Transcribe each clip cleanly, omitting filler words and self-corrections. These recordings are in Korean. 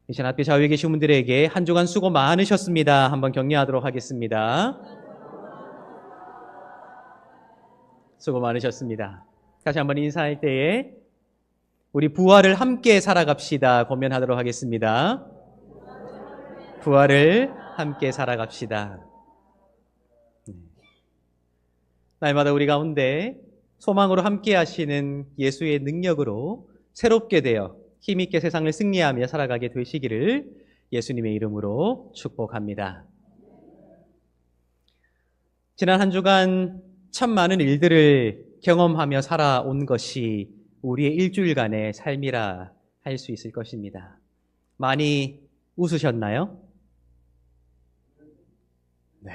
이 시간 앞에 좌우에 계신 분들에게 한 주간 수고 많으셨습니다. 한번 격려하도록 하겠습니다. 수고 많으셨습니다. 다시 한번 인사할 때에 우리 부활을 함께 살아갑시다 고면하도록 하겠습니다. 부활을 함께 살아갑시다. 날마다 우리 가운데 소망으로 함께 하시는 예수의 능력으로 새롭게 되어 힘있게 세상을 승리하며 살아가게 되시기를 예수님의 이름으로 축복합니다. 지난 한 주간 참 많은 일들을 경험하며 살아온 것이 우리의 일주일간의 삶이라 할 수 있을 것입니다. 많이 웃으셨나요? 네.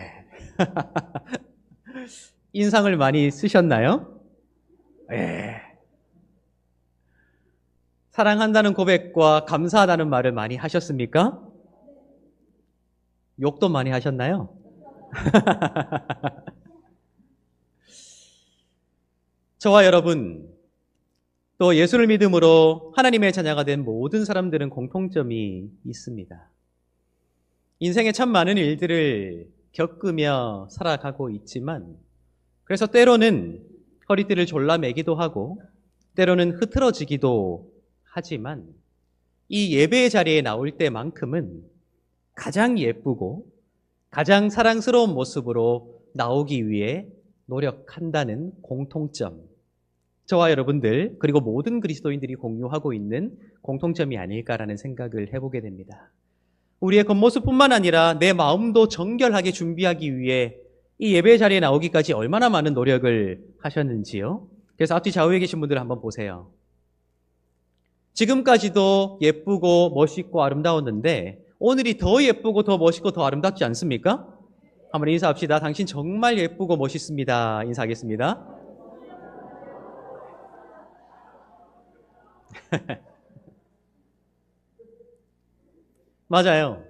인상을 많이 쓰셨나요? 네. 사랑한다는 고백과 감사하다는 말을 많이 하셨습니까? 욕도 많이 하셨나요? 저와 여러분, 또 예수를 믿음으로 하나님의 자녀가 된 모든 사람들은 공통점이 있습니다. 인생에 참 많은 일들을 겪으며 살아가고 있지만, 그래서 때로는 허리띠를 졸라매기도 하고, 때로는 흐트러지기도 하지만, 이 예배의 자리에 나올 때만큼은 가장 예쁘고 가장 사랑스러운 모습으로 나오기 위해 노력한다는 공통점, 저와 여러분들 그리고 모든 그리스도인들이 공유하고 있는 공통점이 아닐까라는 생각을 해보게 됩니다. 우리의 겉모습뿐만 아니라 내 마음도 정결하게 준비하기 위해 이 예배 자리에 나오기까지 얼마나 많은 노력을 하셨는지요. 그래서 앞뒤 좌우에 계신 분들 한번 보세요. 지금까지도 예쁘고 멋있고 아름다웠는데 오늘이 더 예쁘고 더 멋있고 더 아름답지 않습니까? 한번 인사합시다. 당신 정말 예쁘고 멋있습니다. 인사하겠습니다. 맞아요.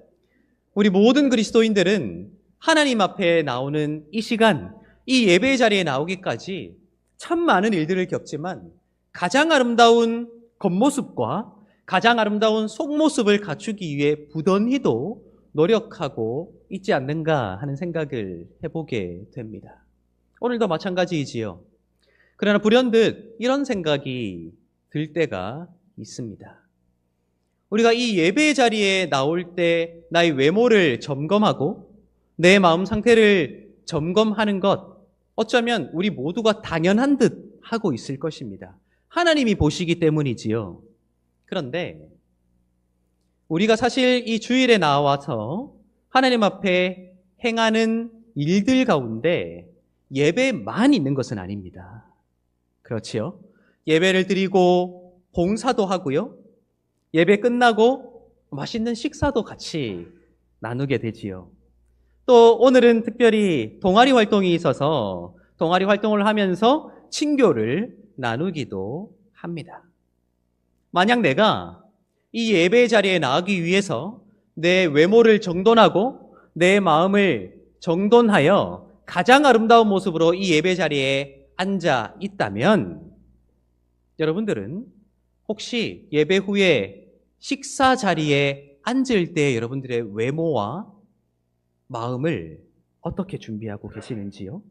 우리 모든 그리스도인들은 하나님 앞에 나오는 이 시간, 이 예배 자리에 나오기까지 참 많은 일들을 겪지만 가장 아름다운 겉모습과 가장 아름다운 속모습을 갖추기 위해 부단히도 노력하고 있지 않는가 하는 생각을 해보게 됩니다. 오늘도 마찬가지이지요. 그러나 불현듯 이런 생각이 들 때가 있습니다. 우리가 이 예배 자리에 나올 때 나의 외모를 점검하고 내 마음 상태를 점검하는 것, 어쩌면 우리 모두가 당연한 듯 하고 있을 것입니다. 하나님이 보시기 때문이지요. 그런데 우리가 사실 이 주일에 나와서 하나님 앞에 행하는 일들 가운데 예배만 있는 것은 아닙니다. 그렇지요? 예배를 드리고 봉사도 하고요. 예배 끝나고 맛있는 식사도 같이 나누게 되지요. 또 오늘은 특별히 동아리 활동이 있어서 동아리 활동을 하면서 친교를 나누기도 합니다. 만약 내가 이 예배 자리에 나가기 위해서 내 외모를 정돈하고 내 마음을 정돈하여 가장 아름다운 모습으로 이 예배 자리에 앉아 있다면 여러분들은 혹시 예배 후에 식사 자리에 앉을 때 여러분들의 외모와 마음을 어떻게 준비하고 계시는지요?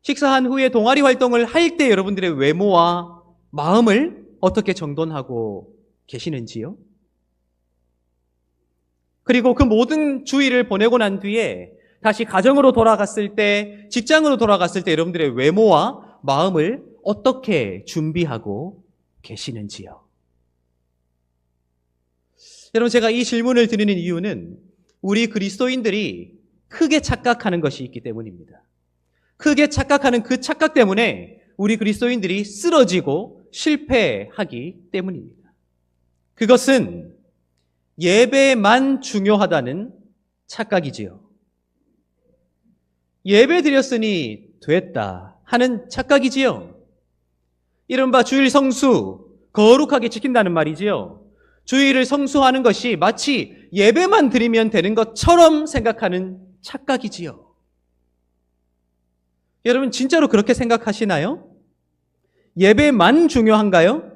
식사한 후에 동아리 활동을 할 때 여러분들의 외모와 마음을 어떻게 정돈하고 계시는지요? 그리고 그 모든 주일을 보내고 난 뒤에 다시 가정으로 돌아갔을 때, 직장으로 돌아갔을 때 여러분들의 외모와 마음을 어떻게 준비하고 계시는지요? 여러분, 제가 이 질문을 드리는 이유는 우리 그리스도인들이 크게 착각하는 것이 있기 때문입니다. 크게 착각하는 그 착각 때문에 우리 그리스도인들이 쓰러지고 실패하기 때문입니다. 그것은 예배만 중요하다는 착각이지요. 예배 드렸으니 됐다 하는 착각이지요. 이른바 주일 성수, 거룩하게 지킨다는 말이지요. 주일을 성수하는 것이 마치 예배만 드리면 되는 것처럼 생각하는 착각이지요. 여러분 진짜로 그렇게 생각하시나요? 예배만 중요한가요?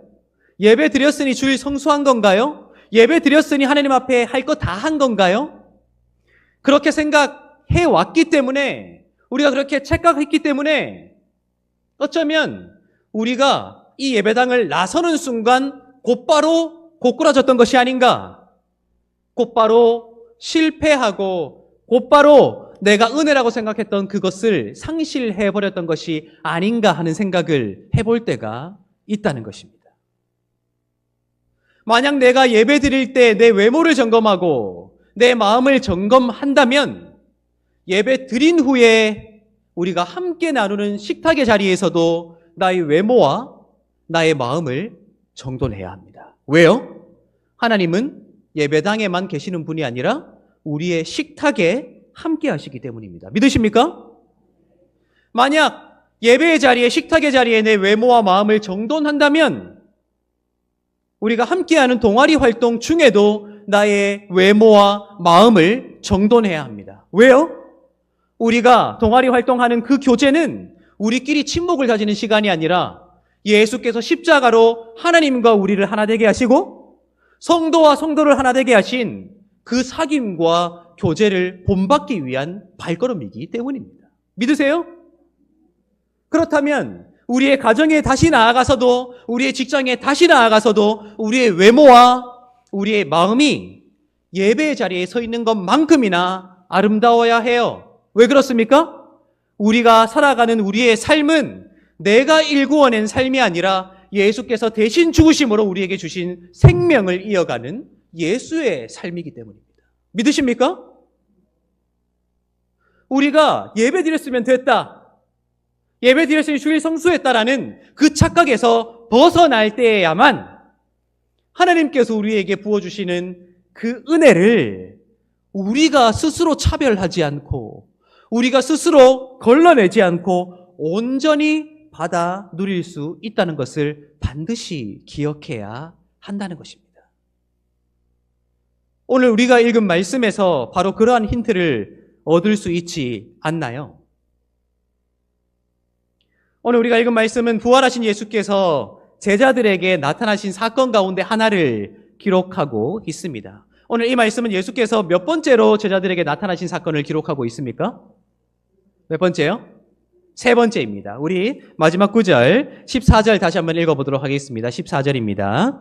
예배 드렸으니 주일 성수한 건가요? 예배 드렸으니 하나님 앞에 할 거 다 한 건가요? 그렇게 생각해 왔기 때문에, 우리가 그렇게 착각했기 때문에 어쩌면 우리가 이 예배당을 나서는 순간 곧바로 고꾸라졌던 것이 아닌가, 곧바로 실패하고 곧바로 내가 은혜라고 생각했던 그것을 상실해버렸던 것이 아닌가 하는 생각을 해볼 때가 있다는 것입니다. 만약 내가 예배 드릴 때 내 외모를 점검하고 내 마음을 점검한다면 예배 드린 후에 우리가 함께 나누는 식탁의 자리에서도 나의 외모와 나의 마음을 정돈해야 합니다. 왜요? 하나님은 예배당에만 계시는 분이 아니라 우리의 식탁에 함께 하시기 때문입니다. 믿으십니까? 만약 예배의 자리에, 식탁의 자리에 내 외모와 마음을 정돈한다면 우리가 함께하는 동아리 활동 중에도 나의 외모와 마음을 정돈해야 합니다. 왜요? 우리가 동아리 활동하는 그 교제는 우리끼리 친목을 가지는 시간이 아니라 예수께서 십자가로 하나님과 우리를 하나 되게 하시고 성도와 성도를 하나 되게 하신 그 사귐과 교제를 본받기 위한 발걸음이기 때문입니다. 믿으세요? 그렇다면 우리의 가정에 다시 나아가서도, 우리의 직장에 다시 나아가서도 우리의 외모와 우리의 마음이 예배의 자리에 서 있는 것만큼이나 아름다워야 해요. 왜 그렇습니까? 우리가 살아가는 우리의 삶은 내가 일구어낸 삶이 아니라 예수께서 대신 죽으심으로 우리에게 주신 생명을 이어가는 예수의 삶이기 때문입니다. 믿으십니까? 우리가 예배 드렸으면 됐다, 예배 드렸으니 주일 성수했다라는 그 착각에서 벗어날 때에야만 하나님께서 우리에게 부어주시는 그 은혜를 우리가 스스로 차별하지 않고 우리가 스스로 걸러내지 않고 온전히 받아 누릴 수 있다는 것을 반드시 기억해야 한다는 것입니다. 오늘 우리가 읽은 말씀에서 바로 그러한 힌트를 얻을 수 있지 않나요? 오늘 우리가 읽은 말씀은 부활하신 예수께서 제자들에게 나타나신 사건 가운데 하나를 기록하고 있습니다. 오늘 이 말씀은 예수께서 몇 번째로 제자들에게 나타나신 사건을 기록하고 있습니까? 몇 번째요? 세 번째입니다. 우리 마지막 구절 14절 다시 한번 읽어보도록 하겠습니다. 14절입니다.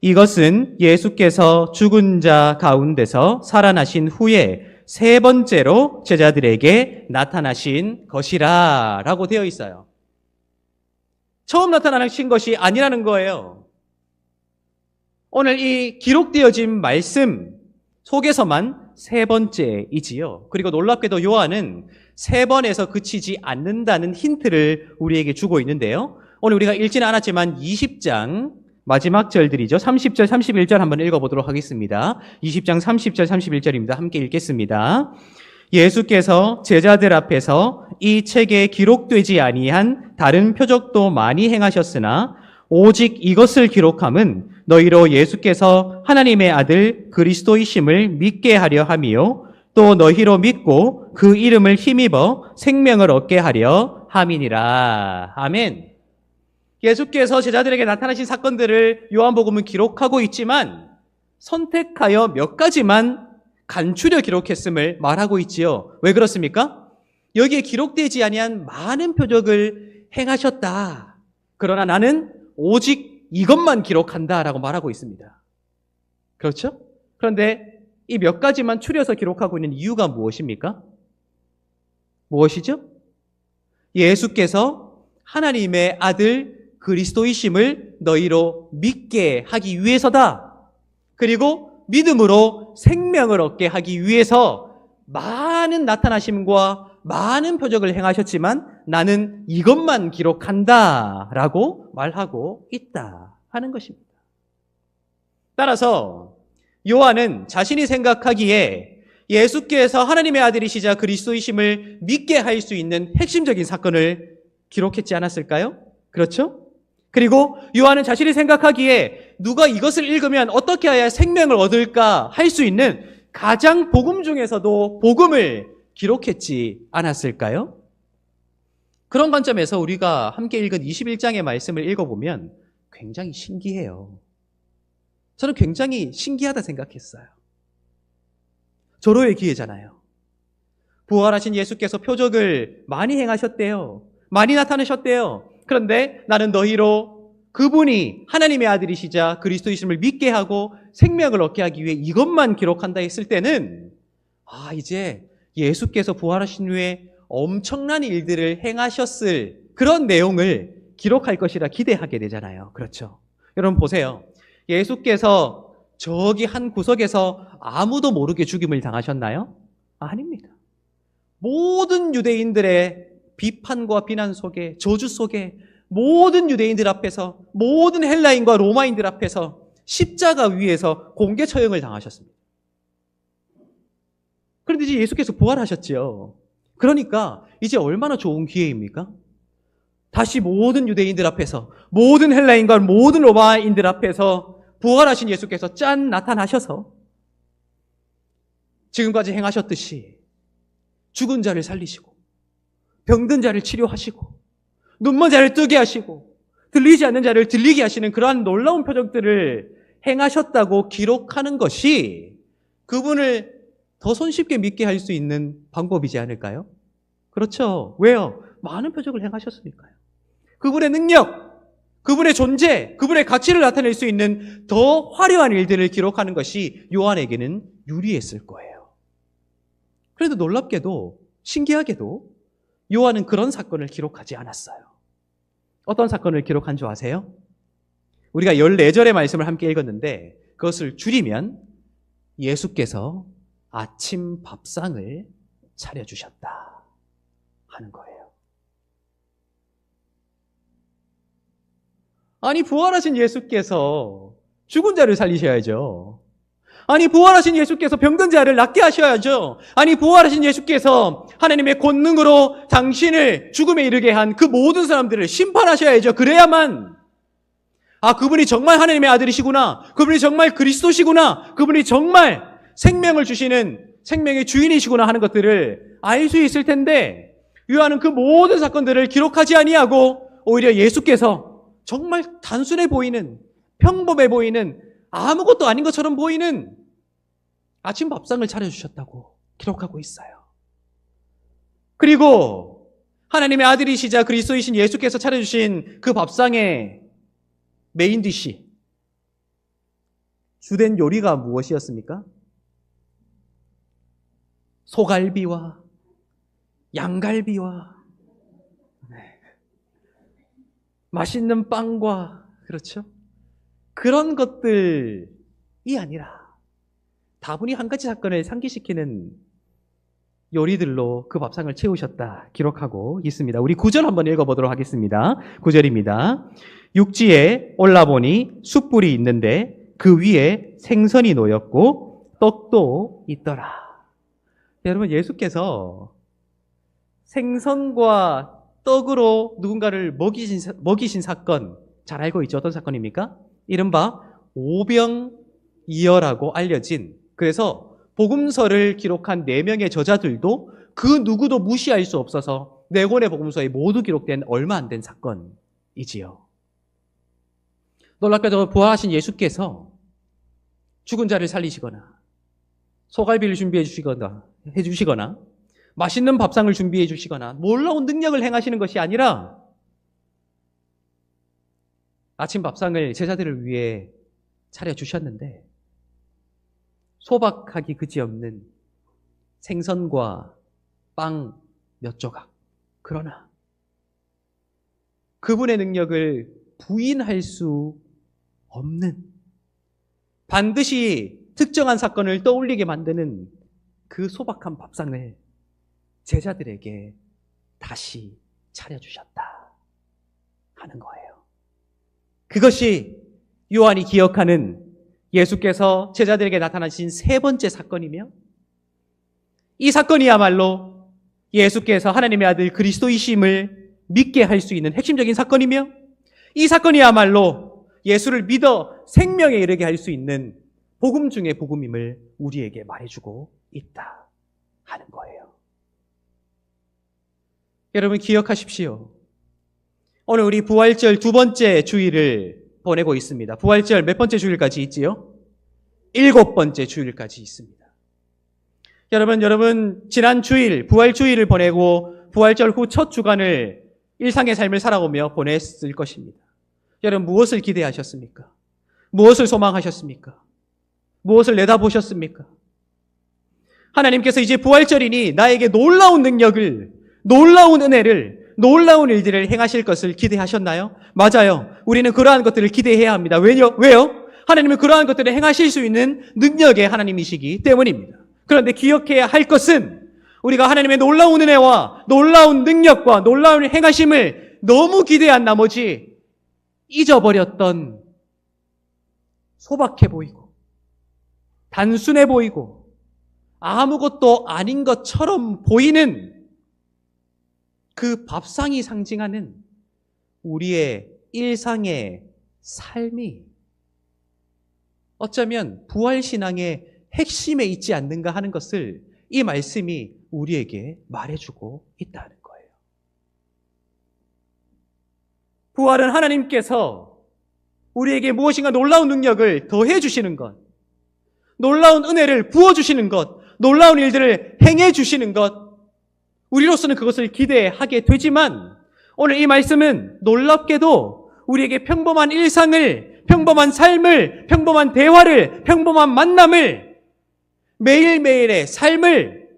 이것은 예수께서 죽은 자 가운데서 살아나신 후에 세 번째로 제자들에게 나타나신 것이라 라고 되어 있어요. 처음 나타나신 것이 아니라는 거예요. 오늘 이 기록되어진 말씀 속에서만 세 번째이지요. 그리고 놀랍게도 요한은 세 번에서 그치지 않는다는 힌트를 우리에게 주고 있는데요. 오늘 우리가 읽지는 않았지만 20장 마지막 절들이죠. 30절, 31절 한번 읽어보도록 하겠습니다. 20장 30절, 31절입니다. 함께 읽겠습니다. 예수께서 제자들 앞에서 이 책에 기록되지 아니한 다른 표적도 많이 행하셨으나 오직 이것을 기록함은 너희로 예수께서 하나님의 아들 그리스도이심을 믿게 하려 함이요 또 너희로 믿고 그 이름을 힘입어 생명을 얻게 하려 함이니라. 아멘. 예수께서 제자들에게 나타나신 사건들을 요한복음은 기록하고 있지만 선택하여 몇 가지만 간추려 기록했음을 말하고 있지요. 왜 그렇습니까? 여기에 기록되지 아니한 많은 표적을 행하셨다. 그러나 나는 오직 이것만 기록한다라고 말하고 있습니다. 그렇죠? 그런데 이 몇 가지만 추려서 기록하고 있는 이유가 무엇입니까? 무엇이죠? 예수께서 하나님의 아들 그리스도이심을 너희로 믿게 하기 위해서다. 그리고 믿음으로 생명을 얻게 하기 위해서 많은 나타나심과 많은 표적을 행하셨지만 나는 이것만 기록한다라고 말하고 있다 하는 것입니다. 따라서 요한은 자신이 생각하기에 예수께서 하나님의 아들이시자 그리스도이심을 믿게 할 수 있는 핵심적인 사건을 기록했지 않았을까요? 그렇죠? 그리고 요한은 자신이 생각하기에 누가 이것을 읽으면 어떻게 해야 생명을 얻을까 할 수 있는 가장 복음 중에서도 복음을 기록했지 않았을까요? 그런 관점에서 우리가 함께 읽은 21장의 말씀을 읽어보면 굉장히 신기해요. 저는 굉장히 신기하다 생각했어요. 절호의 기회잖아요. 부활하신 예수께서 표적을 많이 행하셨대요. 많이 나타내셨대요. 그런데 나는 너희로 그분이 하나님의 아들이시자 그리스도이심을 믿게 하고 생명을 얻게 하기 위해 이것만 기록한다 했을 때는 이제 예수께서 부활하신 후에 엄청난 일들을 행하셨을 그런 내용을 기록할 것이라 기대하게 되잖아요. 그렇죠? 여러분 보세요. 예수께서 저기 한 구석에서 아무도 모르게 죽임을 당하셨나요? 아닙니다. 모든 유대인들의 비판과 비난 속에, 저주 속에, 모든 유대인들 앞에서, 모든 헬라인과 로마인들 앞에서 십자가 위에서 공개 처형을 당하셨습니다. 그런데 이제 예수께서 부활하셨지요. 그러니까 이제 얼마나 좋은 기회입니까? 다시 모든 유대인들 앞에서, 모든 헬라인과 모든 로마인들 앞에서 부활하신 예수께서 짠 나타나셔서 지금까지 행하셨듯이 죽은 자를 살리시고 병든 자를 치료하시고 눈먼 자를 뜨게 하시고 들리지 않는 자를 들리게 하시는 그러한 놀라운 표적들을 행하셨다고 기록하는 것이 그분을 더 손쉽게 믿게 할 수 있는 방법이지 않을까요? 그렇죠. 왜요? 많은 표적을 행하셨으니까요. 그분의 능력, 그분의 존재, 그분의 가치를 나타낼 수 있는 더 화려한 일들을 기록하는 것이 요한에게는 유리했을 거예요. 그래도 놀랍게도, 신기하게도 요한은 그런 사건을 기록하지 않았어요. 어떤 사건을 기록한 줄 아세요? 우리가 14절의 말씀을 함께 읽었는데 그것을 줄이면 예수께서 아침 밥상을 차려주셨다 하는 거예요. 아니, 부활하신 예수께서 죽은 자를 살리셔야죠. 아니, 부활하신 예수께서 병든 자를 낫게 하셔야죠. 아니, 부활하신 예수께서 하나님의 권능으로 당신을 죽음에 이르게 한 그 모든 사람들을 심판하셔야죠. 그래야만 그분이 정말 하나님의 아들이시구나, 그분이 정말 그리스도시구나, 그분이 정말 생명을 주시는 생명의 주인이시구나 하는 것들을 알 수 있을 텐데 요한은 그 모든 사건들을 기록하지 아니하고 오히려 예수께서 정말 단순해 보이는, 평범해 보이는, 아무것도 아닌 것처럼 보이는 아침 밥상을 차려주셨다고 기록하고 있어요. 그리고 하나님의 아들이시자 그리스도이신 예수께서 차려주신 그 밥상의 메인 디시, 주된 요리가 무엇이었습니까? 소갈비와 양갈비와 맛있는 빵과, 그렇죠? 그런 것들이 아니라 다분히 한 가지 사건을 상기시키는 요리들로 그 밥상을 채우셨다 기록하고 있습니다. 우리 9절 한번 읽어보도록 하겠습니다. 9절입니다. 육지에 올라보니 숯불이 있는데 그 위에 생선이 놓였고 떡도 있더라. 여러분, 예수께서 생선과 떡으로 누군가를 먹이신 사건 잘 알고 있죠? 어떤 사건입니까? 이른바 오병이어라고 알려진, 그래서 복음서를 기록한 4명의 저자들도 그 누구도 무시할 수 없어서 4권의 복음서에 모두 기록된 얼마 안 된 사건이지요. 놀랍게도 부활하신 예수께서 죽은 자를 살리시거나 소갈비를 준비해 주시거나 맛있는 밥상을 준비해 주시거나 놀라운 능력을 행하시는 것이 아니라 아침 밥상을 제자들을 위해 차려주셨는데 소박하기 그지없는 생선과 빵 몇 조각, 그러나 그분의 능력을 부인할 수 없는, 반드시 특정한 사건을 떠올리게 만드는 그 소박한 밥상을 제자들에게 다시 차려주셨다 하는 거예요. 그것이 요한이 기억하는 예수께서 제자들에게 나타나신 3번째 사건이며, 이 사건이야말로 예수께서 하나님의 아들 그리스도이심을 믿게 할 수 있는 핵심적인 사건이며, 이 사건이야말로 예수를 믿어 생명에 이르게 할 수 있는 복음 중의 복음임을 우리에게 말해주고 있다 하는 거예요. 여러분, 기억하십시오. 오늘 우리 부활절 2번째 주일을 보내고 있습니다. 부활절 몇 번째 주일까지 있지요? 7번째 주일까지 있습니다. 여러분 지난 주일 부활 주일을 보내고 부활절 후 첫 주간을 일상의 삶을 살아오며 보냈을 것입니다. 여러분 무엇을 기대하셨습니까? 무엇을 소망하셨습니까? 무엇을 내다보셨습니까? 하나님께서 이제 부활절이니 나에게 놀라운 능력을, 놀라운 은혜를, 놀라운 일들을 행하실 것을 기대하셨나요? 맞아요. 우리는 그러한 것들을 기대해야 합니다. 왜요? 하나님은 그러한 것들을 행하실 수 있는 능력의 하나님이시기 때문입니다. 그런데 기억해야 할 것은 우리가 하나님의 놀라운 은혜와 놀라운 능력과 놀라운 행하심을 너무 기대한 나머지 잊어버렸던 소박해 보이고 단순해 보이고 아무것도 아닌 것처럼 보이는 그 밥상이 상징하는 우리의 일상의 삶이 어쩌면 부활신앙의 핵심에 있지 않는가 하는 것을 이 말씀이 우리에게 말해주고 있다는 거예요. 부활은 하나님께서 우리에게 무엇인가 놀라운 능력을 더해 주시는 것, 놀라운 은혜를 부어주시는 것, 놀라운 일들을 행해 주시는 것, 우리로서는 그것을 기대하게 되지만 오늘 이 말씀은 놀랍게도 우리에게 평범한 일상을, 평범한 삶을, 평범한 대화를, 평범한 만남을, 매일매일의 삶을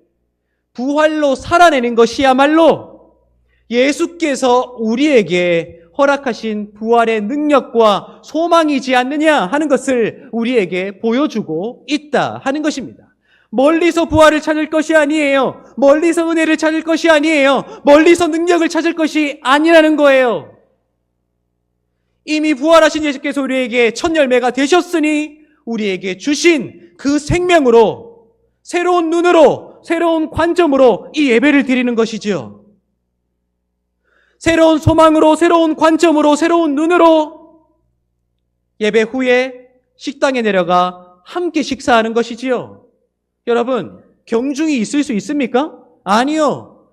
부활로 살아내는 것이야말로 예수께서 우리에게 허락하신 부활의 능력과 소망이지 않느냐 하는 것을 우리에게 보여주고 있다 하는 것입니다. 멀리서 부활을 찾을 것이 아니에요. 멀리서 은혜를 찾을 것이 아니에요. 멀리서 능력을 찾을 것이 아니라는 거예요. 이미 부활하신 예수께서 우리에게 첫 열매가 되셨으니 우리에게 주신 그 생명으로 새로운 눈으로 새로운 관점으로 이 예배를 드리는 것이지요. 새로운 소망으로 새로운 관점으로 새로운 눈으로 예배 후에 식당에 내려가 함께 식사하는 것이지요. 여러분, 경중이 있을 수 있습니까? 아니요.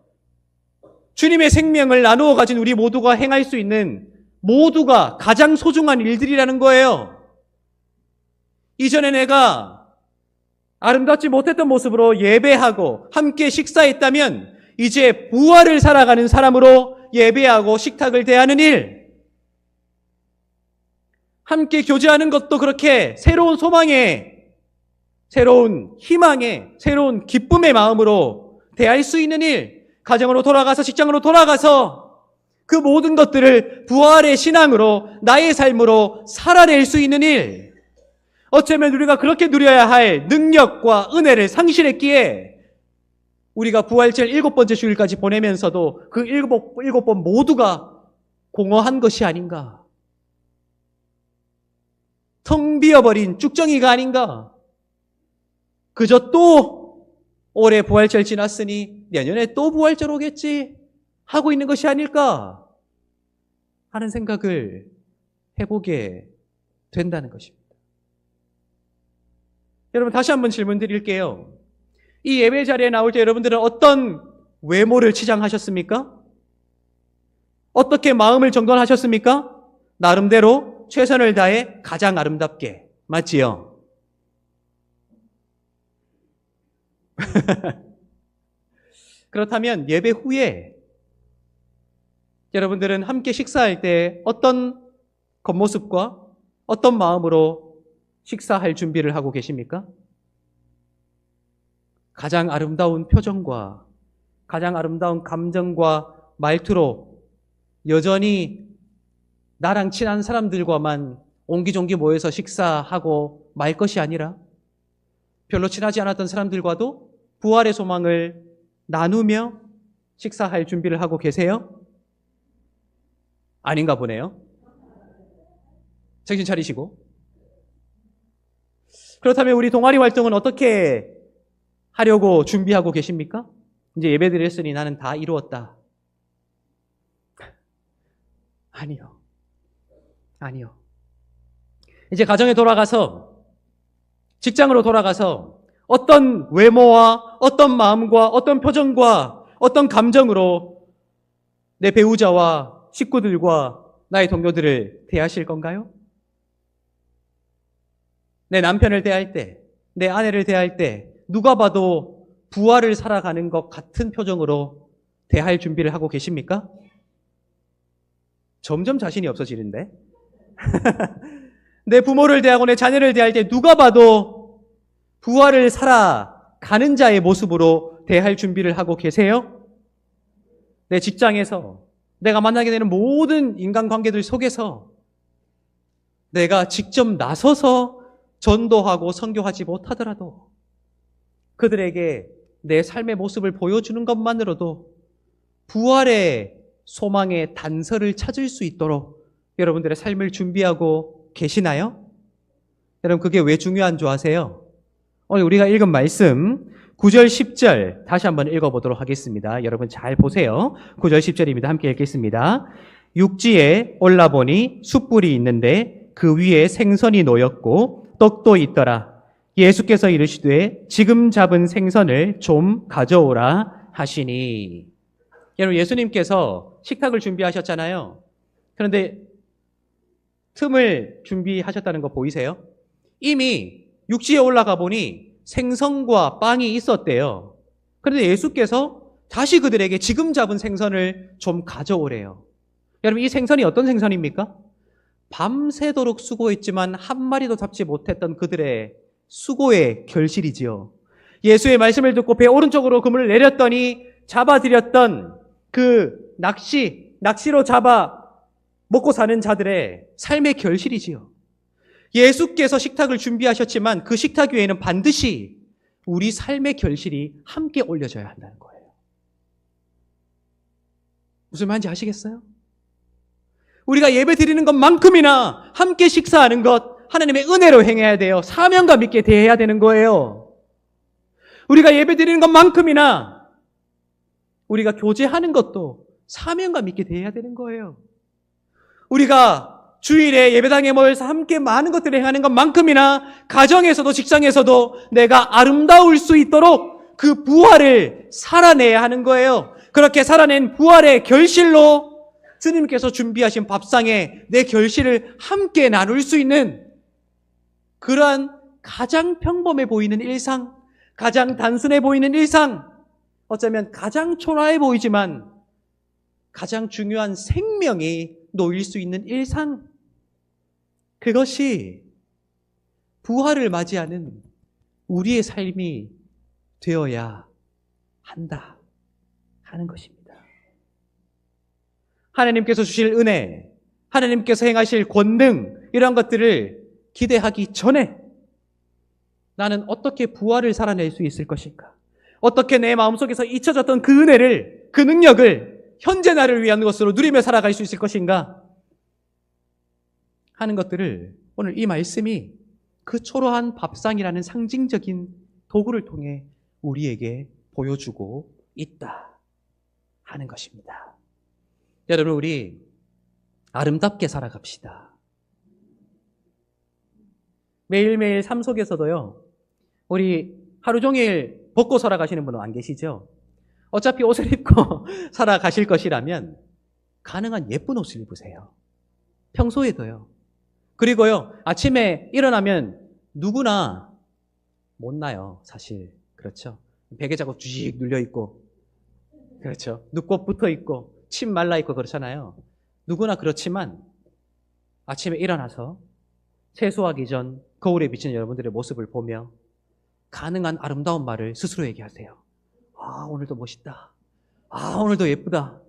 주님의 생명을 나누어 가진 우리 모두가 행할 수 있는 모두가 가장 소중한 일들이라는 거예요. 이전에 내가 아름답지 못했던 모습으로 예배하고 함께 식사했다면 이제 부활을 살아가는 사람으로 예배하고 식탁을 대하는 일, 함께 교제하는 것도 그렇게 새로운 소망에, 새로운 희망에, 새로운 기쁨의 마음으로 대할 수 있는 일, 가정으로 돌아가서 직장으로 돌아가서 그 모든 것들을 부활의 신앙으로 나의 삶으로 살아낼 수 있는 일, 어쩌면 우리가 그렇게 누려야 할 능력과 은혜를 상실했기에 우리가 부활절 7번째 주일까지 보내면서도 그 일곱 번 모두가 공허한 것이 아닌가, 텅 비어버린 쭉정이가 아닌가, 그저 또 올해 부활절 지났으니 내년에 또 부활절 오겠지 하고 있는 것이 아닐까 하는 생각을 해보게 된다는 것입니다. 여러분, 다시 한번 질문 드릴게요. 이 예배 자리에 나올 때 여러분들은 어떤 외모를 치장하셨습니까? 어떻게 마음을 정돈하셨습니까? 나름대로 최선을 다해 가장 아름답게. 맞지요? 그렇다면 예배 후에 여러분들은 함께 식사할 때 어떤 겉모습과 어떤 마음으로 식사할 준비를 하고 계십니까? 가장 아름다운 표정과 가장 아름다운 감정과 말투로 여전히 나랑 친한 사람들과만 옹기종기 모여서 식사하고 말 것이 아니라 별로 친하지 않았던 사람들과도 부활의 소망을 나누며 식사할 준비를 하고 계세요? 아닌가 보네요. 정신 차리시고. 그렇다면 우리 동아리 활동은 어떻게 하려고 준비하고 계십니까? 이제 예배 드렸으니 나는 다 이루었다. 아니요. 이제 가정에 돌아가서, 직장으로 돌아가서 어떤 외모와 어떤 마음과 어떤 표정과 어떤 감정으로 내 배우자와 식구들과 나의 동료들을 대하실 건가요? 내 남편을 대할 때, 내 아내를 대할 때 누가 봐도 부활을 살아가는 것 같은 표정으로 대할 준비를 하고 계십니까? 점점 자신이 없어지는데? 내 부모를 대하고 내 자녀를 대할 때 누가 봐도 부활을 살아가는 자의 모습으로 대할 준비를 하고 계세요? 내 직장에서 내가 만나게 되는 모든 인간관계들 속에서 내가 직접 나서서 전도하고 선교하지 못하더라도 그들에게 내 삶의 모습을 보여주는 것만으로도 부활의 소망의 단서를 찾을 수 있도록 여러분들의 삶을 준비하고 계시나요? 여러분 그게 왜 중요한 줄 아세요? 오늘 우리가 읽은 말씀 9절 10절 다시 한번 읽어보도록 하겠습니다. 여러분 잘 보세요. 9절 10절입니다. 함께 읽겠습니다. 육지에 올라보니 숯불이 있는데 그 위에 생선이 놓였고 떡도 있더라. 예수께서 이르시되 지금 잡은 생선을 좀 가져오라 하시니. 여러분 예수님께서 식탁을 준비하셨잖아요. 그런데 틈을 준비하셨다는 거 보이세요? 이미 육지에 올라가 보니 생선과 빵이 있었대요. 그런데 예수께서 다시 그들에게 지금 잡은 생선을 좀 가져오래요. 여러분 이 생선이 어떤 생선입니까? 밤새도록 수고했지만 한 마리도 잡지 못했던 그들의 수고의 결실이지요. 예수의 말씀을 듣고 배 오른쪽으로 그물을 내렸더니 잡아들였던 그 낚시로 잡아 먹고 사는 자들의 삶의 결실이지요. 예수께서 식탁을 준비하셨지만 그 식탁 위에는 반드시 우리 삶의 결실이 함께 올려져야 한다는 거예요. 무슨 말인지 아시겠어요? 우리가 예배 드리는 것만큼이나 함께 식사하는 것 하나님의 은혜로 행해야 돼요. 사명감 있게 대해야 되는 거예요. 우리가 예배 드리는 것만큼이나 우리가 교제하는 것도 사명감 있게 대해야 되는 거예요. 우리가 주일에 예배당에 모여서 함께 많은 것들을 행하는 것만큼이나 가정에서도 직장에서도 내가 아름다울 수 있도록 그 부활을 살아내야 하는 거예요. 그렇게 살아낸 부활의 결실로 주님께서 준비하신 밥상에 내 결실을 함께 나눌 수 있는 그러한 가장 평범해 보이는 일상, 가장 단순해 보이는 일상, 어쩌면 가장 초라해 보이지만 가장 중요한 생명이 놓일 수 있는 일상, 그것이 부활을 맞이하는 우리의 삶이 되어야 한다 하는 것입니다. 하나님께서 주실 은혜, 하나님께서 행하실 권능, 이런 것들을 기대하기 전에 나는 어떻게 부활을 살아낼 수 있을 것인가? 어떻게 내 마음속에서 잊혀졌던 그 은혜를, 그 능력을 현재 나를 위한 것으로 누리며 살아갈 수 있을 것인가? 하는 것들을 오늘 이 말씀이 그 초라한 밥상이라는 상징적인 도구를 통해 우리에게 보여주고 있다 하는 것입니다. 여러분 우리 아름답게 살아갑시다. 매일매일 삶 속에서도요, 우리 하루 종일 벗고 살아가시는 분은 안 계시죠? 어차피 옷을 입고 살아가실 것이라면 가능한 예쁜 옷을 입으세요. 평소에도요. 그리고요, 아침에 일어나면 누구나 못나요, 사실. 그렇죠? 베개 자국 쥐직 눌려있고, 그렇죠? 눈곱 붙어있고, 침 말라있고 그렇잖아요. 누구나 그렇지만 아침에 일어나서 세수하기 전 거울에 비치는 여러분들의 모습을 보며 가능한 아름다운 말을 스스로에게 하세요. 아, 오늘도 멋있다. 아, 오늘도 예쁘다.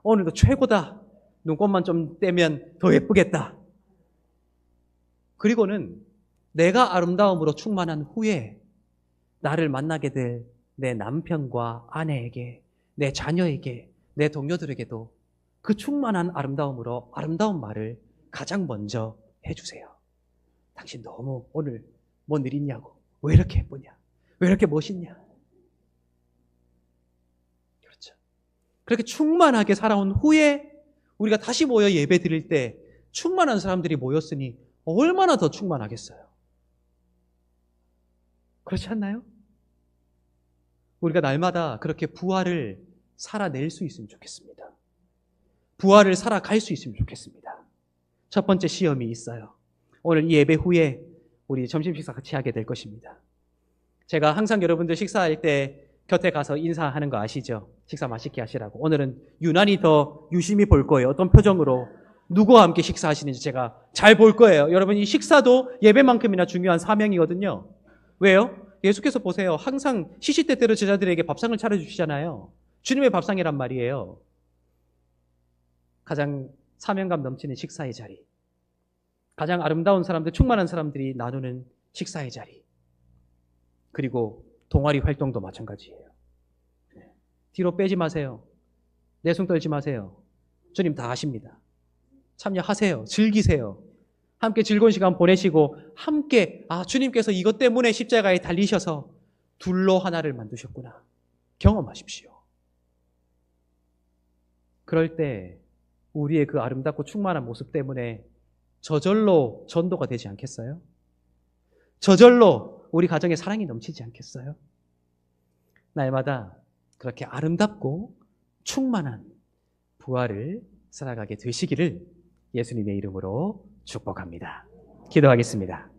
오늘도 최고다. 눈곱만 좀 떼면 더 예쁘겠다. 그리고는 내가 아름다움으로 충만한 후에 나를 만나게 될 내 남편과 아내에게, 내 자녀에게, 내 동료들에게도 그 충만한 아름다움으로 아름다운 말을 가장 먼저 해주세요. 당신 너무 오늘 뭔 일 있냐고. 왜 이렇게 예쁘냐? 왜 이렇게 멋있냐? 그렇죠. 그렇게 충만하게 살아온 후에 우리가 다시 모여 예배 드릴 때 충만한 사람들이 모였으니 얼마나 더 충만하겠어요? 그렇지 않나요? 우리가 날마다 그렇게 부활을 살아낼 수 있으면 좋겠습니다. 부활을 살아갈 수 있으면 좋겠습니다. 첫 번째 시험이 있어요. 오늘 이 예배 후에 우리 점심 식사 같이 하게 될 것입니다. 제가 항상 여러분들 식사할 때 곁에 가서 인사하는 거 아시죠? 식사 맛있게 하시라고. 오늘은 유난히 더 유심히 볼 거예요. 어떤 표정으로 누구와 함께 식사하시는지 제가 잘 볼 거예요. 여러분, 이 식사도 예배만큼이나 중요한 사명이거든요. 왜요? 예수께서 보세요. 항상 시시때때로 제자들에게 밥상을 차려주시잖아요. 주님의 밥상이란 말이에요. 가장 사명감 넘치는 식사의 자리, 가장 아름다운 사람들, 충만한 사람들이 나누는 식사의 자리, 그리고 동아리 활동도 마찬가지예요. 뒤로 빼지 마세요. 내숭 떨지 마세요. 주님 다 아십니다. 참여하세요. 즐기세요. 함께 즐거운 시간 보내시고 함께 주님께서 이것 때문에 십자가에 달리셔서 둘로 하나를 만드셨구나. 경험하십시오. 그럴 때 우리의 그 아름답고 충만한 모습 때문에 저절로 전도가 되지 않겠어요? 저절로 우리 가정에 사랑이 넘치지 않겠어요? 날마다 그렇게 아름답고 충만한 부활을 살아가게 되시기를 예수님의 이름으로 축복합니다. 기도하겠습니다.